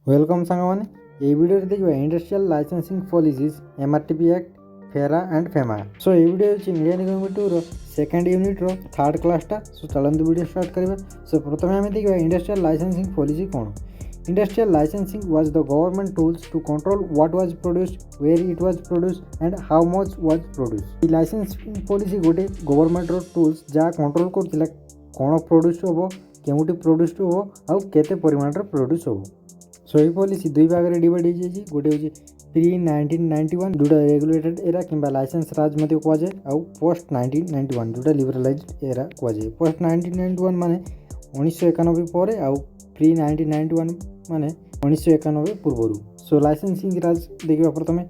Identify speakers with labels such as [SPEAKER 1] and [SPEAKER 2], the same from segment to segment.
[SPEAKER 1] Welcome सांगमाने ये video देखिए industrial licensing policies MRTP act FERA and FEMA. So ये video होची इंडियन इकोनॉमी टूर सेकंड यूनिट रो थर्ड क्लासटा। सो चलନ୍ତୁ वीडियो स्टार्ट करबा। सो प्रथमे हम देखिबा इंडस्ट्रियल लाइसेंसिंग पॉलिसी कोन। Industrial licensing was the government tools to control what was produced, where it was produced and how much was produced. ई लाइसेंसिंग पॉलिसी गोटे गवर्नमेंट रो टूल्स जा कंट्रोल करतिला कोन प्रोड्यूस होबो, केउटी प्रोड्यूस होबो आ केते परिमाण रो प्रोड्यूस होबो। सो ये पॉलिसी दुई भाग में डिवाइड हो गोटे हूँ प्री 1991 जोटा रेगुलेटेड एरा किंबा लाइसेंस राज कहुए आउ पोस्ट 1991 जोटा लिबरालाइज्ड एरा कहुए। पोस्ट 1991 माने 1991 पर आउ प्री 1991 माने 1991 पूर्व। सो लाइसेंसिंग राज देखा प्रथम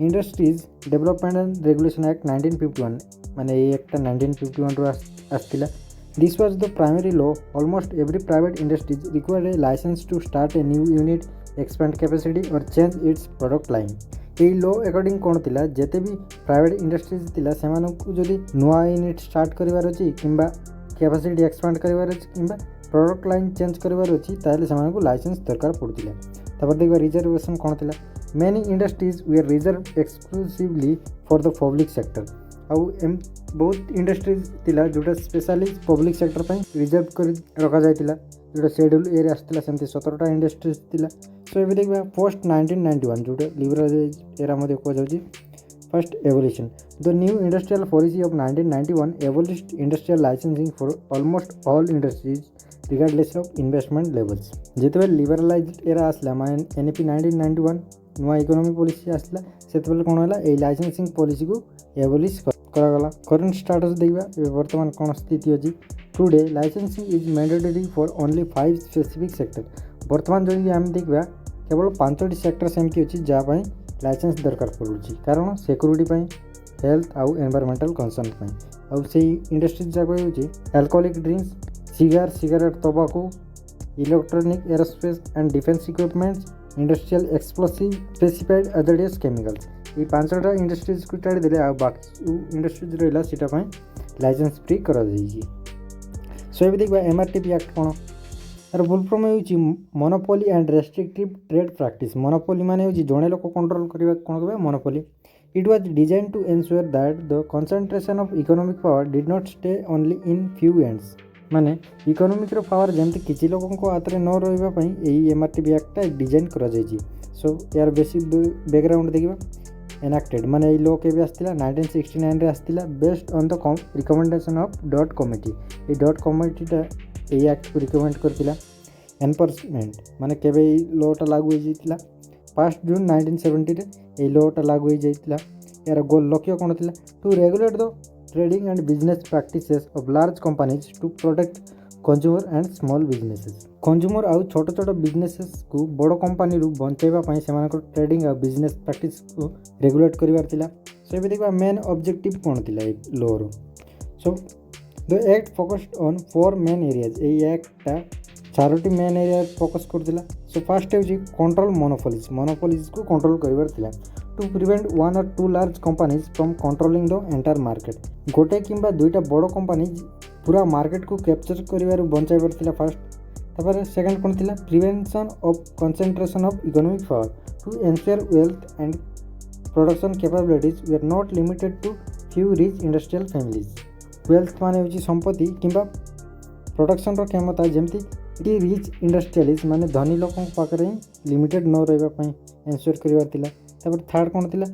[SPEAKER 1] industries development and regulation act 1951 माने ये एक्टा 1951 रो आसला। This was the primary law. Almost every private industry required a license to start a new unit, expand capacity or change its product line. এই ল according कौन थिला जेते भी प्राइवेट इंडस्ट्रीज थिला सेमानकु जदि नुआ यूनिट स्टार्ट करिवार अछि किंबा कैपेसिटी एक्सपांड करिवार अछि किंबा प्रोडक्ट लाइन चेंज करिवार अछि ताले सेमानकु लाइसेंस दरकार पड़तिला। तपर देखबा रिजर्वेशन कौन थिला। Many industries were reserve exclusively for the public sector. आउ एम बहुत इंडस्ट्रीज थिला जोटा स्पेशली पब्लिक सेक्टर पर रिजर्व कर रखा जाइतिला जोटा शेड्यूल एरिया आसला सेमती 17टा इंडस्ट्रीज थिला। सो एबे देखबा पोस्ट 1991 जोटा लिबरल एरा मध्ये को जाउची। First evolution the new industrial policy of 1991 abolished industrial licensing for almost all industries regardless of investment levels. जेतेबे लिबरलाइज्ड एरा आसला माने एनईपी 1991 नुआ इकोनॉमी पॉलिसी आसला सेतेबेले कोन होला ए लाइसेंसिंग पॉलिसी को एबोलिश करागला। करंट स्टेटस देखा वर्तमान कौन स्थिति अच्छी। Today licensing is mandatory for only 5 specific sector. वर्तमान जो आम देखा केवल 5टी सेक्टर सेमती अच्छी जहाँ लाइसेंस दरकार पड़ुछि कारण सिक्यूरीटी हेल्थ आउ एनवायरमेंटल कंसर्न आउ से इंडस्ट्रीज जाक हो अल्कोहलिक ड्रिंक्स, सिगार, सिगारेट, तंबाकू, electronic, aerospace and defence equipments, industrial explosive, specified hazardous chemicals. ये 5टा इंडस्ट्रीज को छाड़ी देले आ बाकी इंडस्ट्रीज रहा सीटा लाइसेंस फ्री करा जाइए। सो ये देखा एमआरटीपी एक्ट कौन तार फुल फॉर्म हो monopoly and restrictive trade practice. Monopoly माने जड़े लोक कंट्रोल करने कौन कह monopoly. It was design to ensure that the concentration of economic power did not stay only in few hands. माने इकोनॉमिक पावर जमती किसी लोगों हाथ में न रही एमआरटीपी एक्टा डिजाइन करा जाइए। सो यार बेसिक बैकग्राउंड देखा एनाक्टेड माने ये लॉ के आसला 1969 रे आसला based on the recommendation of dot committee. ये डॉट कमिटीटा ये एक्ट को रिकमेंड करथिला। एनफोर्समेंट माने केबे लॉटा लागू हो जाइतिला 1 जून 1970 रे ये लॉटा लागू हो जाइतिला। यार गोल लक्ष्य कोन थिला to regulate the trading and business practices of large companies to protect consumer and small businesses. Consumer आउ छोट छोट बिजनेसेस को बड़ कंपनी रू बंचाइबा पई सेमानकर ट्रेडिंग और बिजनेस प्रैक्टिस को रेगुलेट करिवार थिला। सो एबे देखबा मेन ऑब्जेक्टिव कोन थिला ए लॉ रो। So the act focused on 4 main areas. ए एक्टा 4टी मेन एरिया फोकस करथिला। सो फर्स्ट है कंट्रोल मोनोपोलीज। मोनोपोलीज को कंट्रोल करिवार थिला to prevent 1 or 2 large companies from controlling the entire market. गोटे किंबा दुईटा बड़ कंपनी पूरा मार्केट को कैप्चर करिवार बंचाइबार थिला फर्स्ट। तापर सेकंड कौन थिला prevention of concentration of economic power to ensure wealth and production capabilities were not limited to few rich industrial families. Wealth माने होची संपत्ति किंबा प्रोडक्शन रो क्षमता जमती ये रिच इंडस्ट्रियलिस्ट माने धनी लोकों पाखरे लिमिटेड न रहबा पई एनश्योर करिवार थिला। तापर थर्ड कौन थिला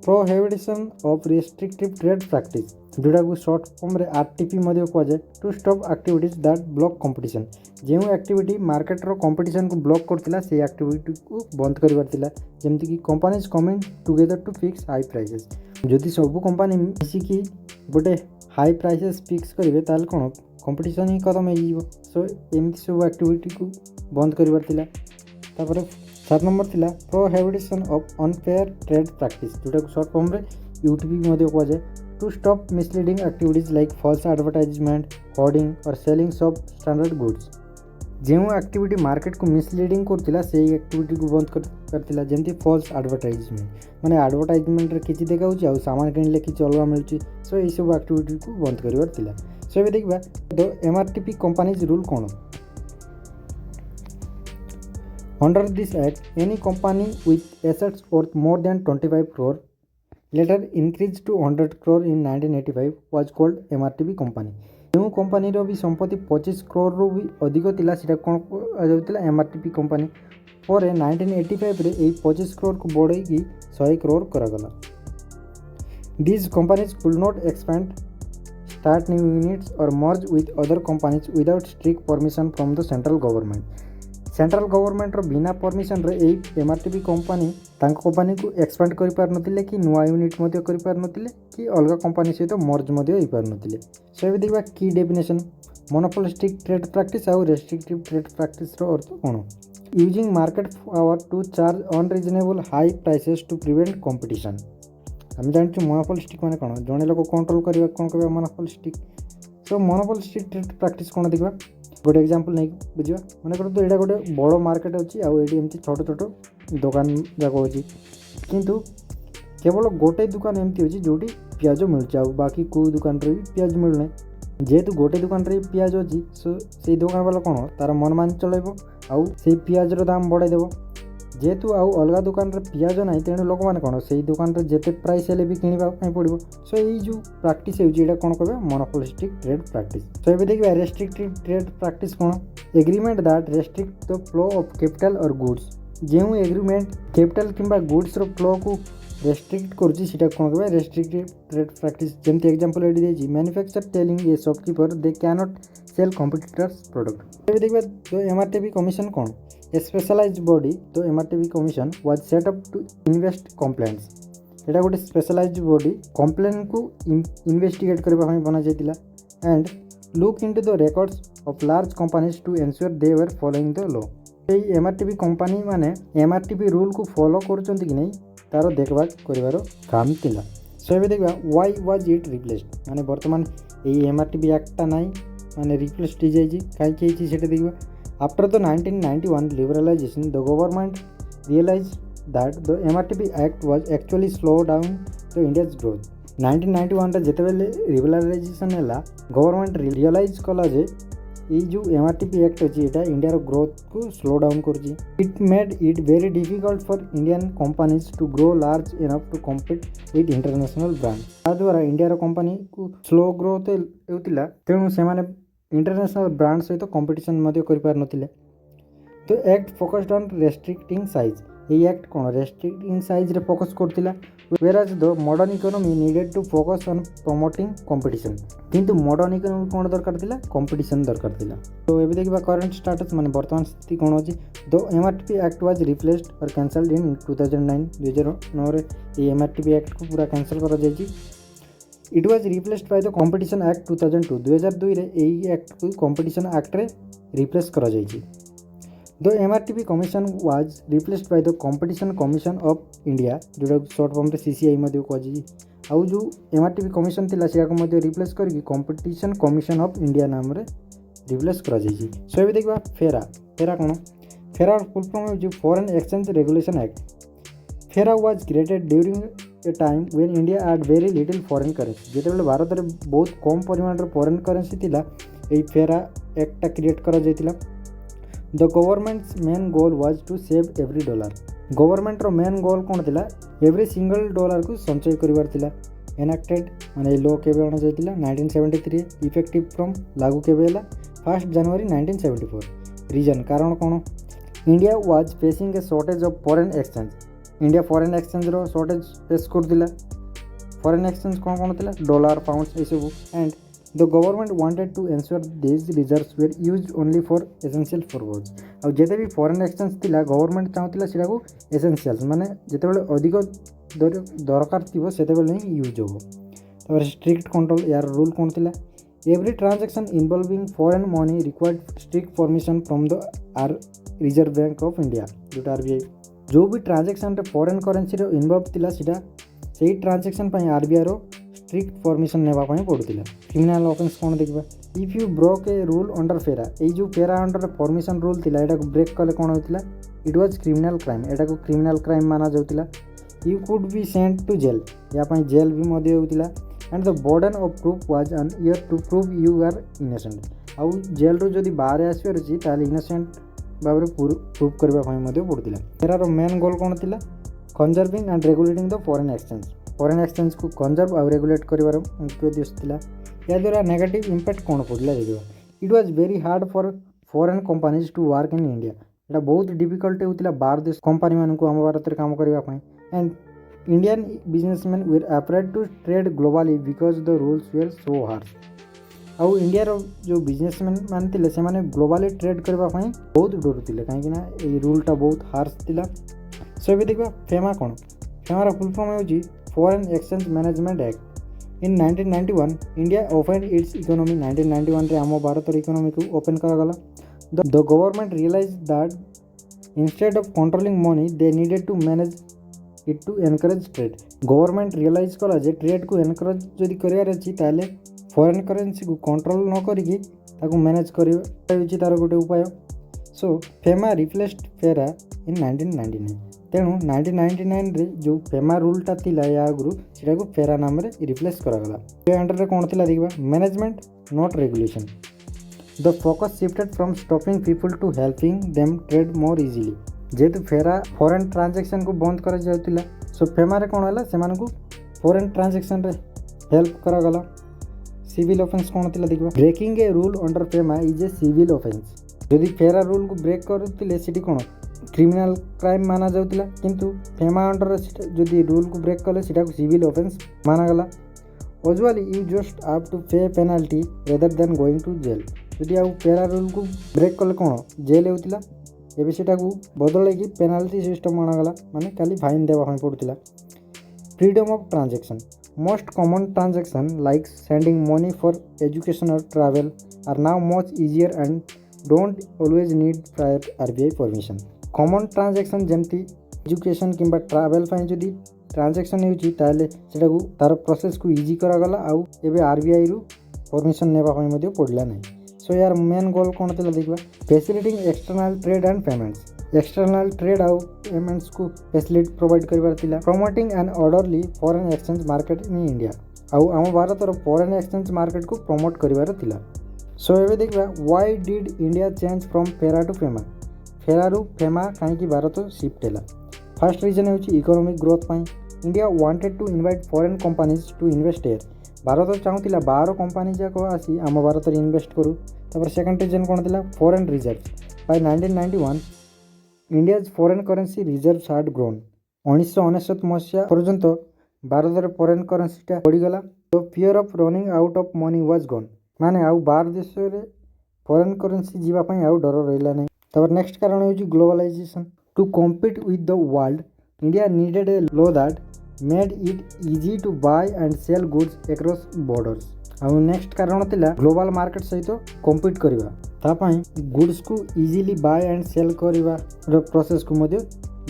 [SPEAKER 1] prohibition of restrictive trade practice जोड़ा को शॉर्ट फॉर्म रे आरटीपी मध्ये कहुए to stop activities that block competition. जो एक्टिविटी मार्केट रो कंपटीशन को ब्लॉक करथिला से एक्टिविटी को बंद करिवार थिला जेमति कि companies coming together to fix high prices. जदि सब कंपनी मिसी कि गोटे हाई प्राइसेस फिक्स करिवे ताल कोन कंपटीशन ही खत्म हो जिवो। सो एमती सब एक्टिविटी को बंद करिवार थिला। तापर 7 नंबर थिला prohibition of unfair trade practice जोटा को शॉर्ट फॉर्म रे यूटीपी मध्ये कहुए to stop misleading activities like false advertisement, hoarding और सेलिंग ऑफ स्टैंडर्ड गुड्स। जो एक्टिविटी मार्केट को मिसलीडिंग करथिला से एक्टिविटी को बंद करथिला जेमती फॉल्स एडवर्टाइजमेंट माने एडवर्टाइजमेंट रे किछि देखाउछि आ सामान किनले किछि अलगा मिलुछि। सो ए सब एक्टिविटी को बंद करिवार थिला। सो एबे देखबा the MRTP companies rule cone. Under this act, any company with assets worth more than 25 crore, later increased to 100 crore in 1985, was called MRTB company. ଯେଉଁ କମ୍ପାନୀର ବି ସମ୍ପତ୍ତି 25 crore ବି ଅଧିକ ଥିଲା ସେଟା କ'ଣ କୁହାଯାଉଥିଲା MRTB କମ୍ପାନୀ। ପରେ 1985ରେ ଏହି 25 crore ବଢ଼େଇକି 100 crore କରାଗଲା। These companies could not expand, start new units or merge with other companies without strict permission from the central government. Central government बिना परमिशन रे एई MRTB कंपनी तांको कंपनी को एक्सपांड करि पार नथिले कि नुआ यूनिट मध्य करि पार नथिले कि अलगा कंपनी सहित मर्ज मध्य होई पार नथिले। सो एबे देखबा की डेफिनेशन मोनोपोलिस्टिक ट्रेड प्रैक्टिस और रेस्ट्रिक्टिव ट्रेड प्रैक्टिस रो अर्थ कोन। Using market power to charge unreasonable high prices to prevent competition. हम जानछु मोनोपोलिस्टिक माने कोन, जणे लोक कंट्रोल करबा कोन कहबा मोनोपोलिस्टिक। सो मोनोपोलिस्टिक ट्रेड प्रैक्टिस कोन देखबा गोटे एग्जांपल नहीं बुझा मन कर तो यहाँ गोटे बड़ मार्केट अच्छी आमती छोट छोट दुकान जाक अच्छी किंतु केवल गोटे दुकान एमती अच्छी जो पियाज मिलूँ बाकी को दुकान रे भी पियाज मिलूना जेहेतु गोटे दुकान रे पियाज अच्छी सो से दुकान वाला कौन तार मन मान चलैब आउ से पियाज दाम बढ़ाईदेव जेहेतु आउ अलग दुकान रे पियाज ना तेणु लोक मैंने कौन से दुकान रे जेते प्राइस हेले भी किणवा पड़ो। सो ये जो प्रैक्टिस होटा कौन कह मोनोपोलिस्टिक ट्रेड प्रैक्टिस। तो ये देखिए रेस्ट्रिक्टिव ट्रेड प्रैक्टिस कौन agreement that restrict the flow of capital और गुड्स। जो एग्रीमेंट कैपिटल किंबा गुड्स रो फ्लो को रेस्ट्रिक्ट करुँचा कौन कह रेस्ट्रिक्टिव ट्रेड प्रैक्टिस। जमती एग्जांपल ये manufacture telling a shopkeeper they can not sell competitors product. तो देखिए तो MRTB कमीशन कौन ए स्पेशलाइज्ड बॉडी। तो MRTB commission was set up to invest complaints. एटा गोटे स्पेशलाइज्ड बॉडी कंप्लेन को इन्वेस्टिगेट करबा बना जायतिला and look into the records of large companies to ensure they were following the law. ये MRTB company माने MRTB rule को follow करचंती कि नहीं तार देखभाल करिवार काम थिला। सो एबे देखबा व्हाई वाज इट रिप्लेस्ड माने वर्तमान ये MRTB एक्टटा नाही माने रिप्लेस्ड हो जायछि काई केछि सेटा देखबा। After the 1991 liberalization, the government realized that the MRTB Act was actually slow down the India's growth. 1991 ଯେତେବେଳେ ଲିବରାଲାଇଜେସନ୍ ହେଲା गवर्नमेंट रियलाइज कला जे ये जो MRTB Act अच्छी एटा इंडिया ग्रोथ को स्लो डाउन करुँची। It made it very difficult for Indian companies to grow large enough to compete with international brand. ताद्वारा इंडिया कंपनी को स्लो ग्रोथ होता तेणु से इंटरनेशनल ब्रांड सहित कंपटीशन कर पार नथिले। तो act focused on restricting size. ये एक्ट कौन रेस्ट्रिक्टिंग साइज रे फोकस करथिला whereas the modern economy needed to focus on promoting competition. किंतु मॉडर्न इकोनॉमी कौन दरकार थिला कंपटीशन दरकार थिला। तो एबे देखबा करंट स्टेटस माने वर्तमान स्थिति कौन अछि। The MRTB act was replaced और कैंसल्ड इन 2009 2009 रे ये MRTB एक्ट को पूरा कैंसिल करा जायछि। It was replaced by the competition act 2002 2002 रे एई एक्ट को कंपटीशन एक्ट रे रिप्लेस करा जायछि। The MRTB commission was replaced by the competition commission of India जोटा शॉर्ट फॉर्म रे CCI मध्ये कहछि। आउ जो MRTB कमीशन थिला सेया को मध्ये रिप्लेस करके कंपटीशन कमीशन ऑफ इंडिया नाम रे रिप्लेस करा जायछि। सो एबे देखबा फेरा। फेरा कोन फेरा फुल फॉर्म जो foreign exchange regulation act. FERA was created during a time when India had very little foreign currency. जेतेबेले भारत रे बहुत कम परिमाण रे फॉरेन करेंसी थिला एई फेरा एक्टा क्रिएट करा जायतिला। The government's main goal was to save every dollar. Government रो मेन गोल कोन थिला एवरी सिंगल डॉलर को संचय करिवार थिला। एनएक्टेड माने लॉ केबे आना जायतिला 1973 इफेक्टिव फ्रॉम लागू केबे हला 1 जनवरी 1974। रीजन कारण कोन India was facing a shortage of foreign exchange. India foreign exchange रो शॉर्टेज फेस करथिला। फॉरेन एक्सचेंज कौन कौन थिला डॉलर पाउंड्स ए सब and the government wanted to ensure this reserves were used only for essential purpose. आ जेते भी फॉरेन एक्सचेंज थिला गवर्नमेंट चाहूला सेटा को एसेंशियल्स माने जेतेबेले अधिक दरकार थिबो सेतेबेले ही यूज हो। तो स्ट्रिक्ट कंट्रोल यार रूल कौन थिला every transaction involving foreign money required strict permission from the reserve bank of India जोटा RBI। जो भी ट्रांजैक्शन रे फॉरेन करेंसी रो इन्वॉल्व थिला सेटा सेही ट्रांजैक्शन पई RBI रो स्ट्रिक्ट परमिशन नेबा पई पड़ुतिला। क्रिमिनल ऑफेंस कोन देखबा if you broke A rule under फेरा। ए जो फेरा अंडर परमिशन रूल थिला एटा को ब्रेक कले कोन होतिला इट वाज क्रिमिनल क्राइम। एटा को क्रिमिनल क्राइम माना जाउतिला। You could be sent to jail या पई जेल भी मध्ये होतिला and the burden of proof was an year to prove you are innocent. आउ जेल रो जदी बाहर आसीवर छी ताले इनोसेंट भाव में प्रूव करने पड़ता। फेरार मेन गोल कौन थी? Conserving and regulating the foreign exchange. Foreign exchange को कंजर्व और रेगुलेट कर मुख्य उद्देश्य था। या द्वारा नेगेटिव इंपैक्ट कौन पड़ा देखिए, it was very hard for foreign companies to work in India. यहाँ बहुत डिफिकल्ट होता बाहर देश कंपनी मानक आम भारत में काम करने। And Indian businessman were afraid to trade globally because the rules were so harsh. आउ इंडिया जो बिजनेसमैन मान थे से ग्लोबली ट्रेड करने बहुत डरुले कहीं रूलटा बहुत हार्श था। सो ये देखा फेमा कौन? फेमार फुल फॉर्म हो foreign exchange management act. In 1991 India open its economy. 1991 रे आम भारत इकोनॉमी को ओपन करागला। The government realise that instead of controlling money they needed to manage it to encourage trade. Government realise कला जे trade को encourage जदि करार अच्छी ताले फॉरेन करेन्सी को कंट्रोल न करिकी ताको मैनेज कर तार गोटे उपाय। सो फेमा रिप्लेस्ड फेरा इन 1999। तेणु 1999 रे जो फेमा रूलटा थिला या आगु सेटा को फेरा नाम रे रिप्लेस करागला। ये अंडर रे कोन थिला देखबा, management not regulation. The focus shifted from stopping people to helping them trade more easily. जेहेतु फेरा फॉरेन ट्रांजैक्शन को बंद करा जाउतिला, सो फेमा रे कोन हला सेमान को फॉरेन ट्रांजैक्शन रे हेल्प करागला। सिविल ऑफेंस कौन थी देखा, breaking a rule under FEMA is a civil offence. जदि फेरा रूल को ब्रेक करते सीटी कौन क्रिमिनल क्राइम माना जाउतिला, किंतु फेमा अंडर जदि रूल को ब्रेक कले सीटा को सिविल ऑफेंस मानागला। Usually you just have to pay penalty rather than going to jail. जदि आउ फेरा रूल को ब्रेक कले कौन जेल होतिला, एबे सीटा को बदल कि पेनाल्टी सिस्टम मानागला, माने खाली फाइन देवा पड़ुतिला। Freedom of transaction. Most common transactions like sending money for education or travel are now much easier and don't always need prior RBI permission. Common transaction जमती एजुकेशन किंबा ट्रावेल फाइन जदि transaction होची ताले सेटा को तार प्रोसेस को easy करागला। आउ एबे आरबीआई रु परमिशन नेबा पई मध्ये पड़ला नै। सो यार मेन गोल कोन तला देखबा, facilitating external trade and payments. External trade आउ पेमेंट्स को फैसिलिटी प्रोवाइड करबार थिला। Promoting and orderly foreign exchange market in India. आउ आम भारत रो फॉरेन एक्सचेंज मार्केट को प्रमोट करबार थिला। सो एबे देखबा, why did India change from FERA to FEMA. FERA रु फेमा काहे कि भारत शिफ्ट हैला। फर्स्ट रीजन होची इकोनॉमिक ग्रोथ पाई। India wanted to invite foreign companies to invest here. Bharat चाहूतिला बाहर कंपनी जाक आसी आम भारत रे इन्वेस्ट करू। तापर सेकंड रीजन कोन थिला, foreign reserve. By 1991 India's foreign currency reserves had grown. 1999 मसीहा पर्यंत भारत में फॉरेन करेन्सीटा बढ़ीगला। तो fear of running out of money was gone, माने आउ बाहर देश में फॉरेन करेन्सी जीवाई आउ डर रहा नहीं। तब नेक्स्ट कारण हो globalisation. To compete with the world India needed a law that made it easy to buy and sell goods across borders. आउ नेक्स्ट कारण थिला ग्लोबल मार्केट सहित कम्पीट करबा। तापाई गुड्स को इजीली बाय एंड सेल करबा प्रोसेस को मध्य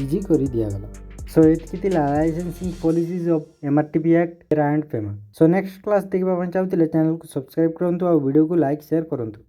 [SPEAKER 1] इजी करी दिया गला। सो एतकी थिला licensing policies of MRTP act FERA and FEMA. So next class देखबा चाहूतिले चैनल को सब्सक्राइब करंतु आ वीडियो को लाइक शेयर करंतु।